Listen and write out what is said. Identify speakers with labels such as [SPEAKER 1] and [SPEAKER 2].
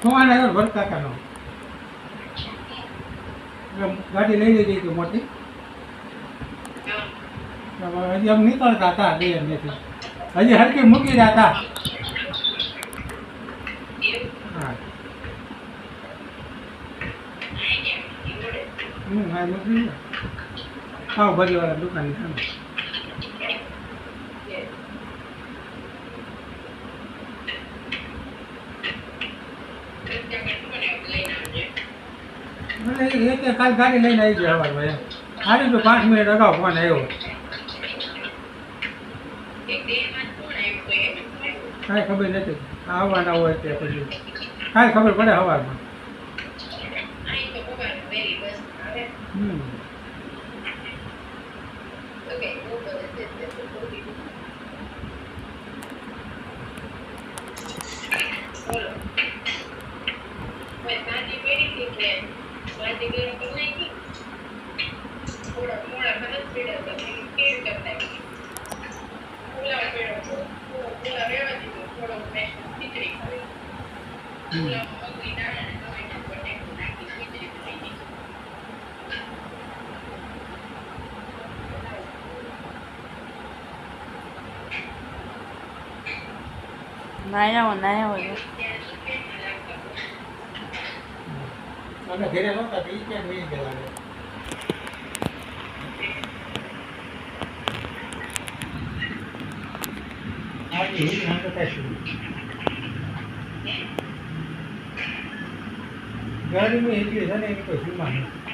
[SPEAKER 1] સોવાના આવ્યો ભરત કાકાનો ગાડી લઈ લીધી હતી મોટી હજી આમ નીકળતા હતા બે એમનેથી હજી હરકી મૂકી રહ્યા હતા હા હા મૂકી ખાવ ભરીવાળા દુકાનની સામે એટલે કાલ ગાડી લઈને આવી ગયો સવારમાં એમ સારી તો 5 મિનિટ અગાઉ ફોન આવ્યો કાંઈ ખબર નથી આવવાના હોય તે પછી કાંઈ ખબર પડે સવારમાં
[SPEAKER 2] નાયા હોય
[SPEAKER 1] અને ઘરે નહોતા તો એ ક્યાં નહીં ગયેલા ગાડીમાં એટલી છે ને એની કોઈ સીમા નથી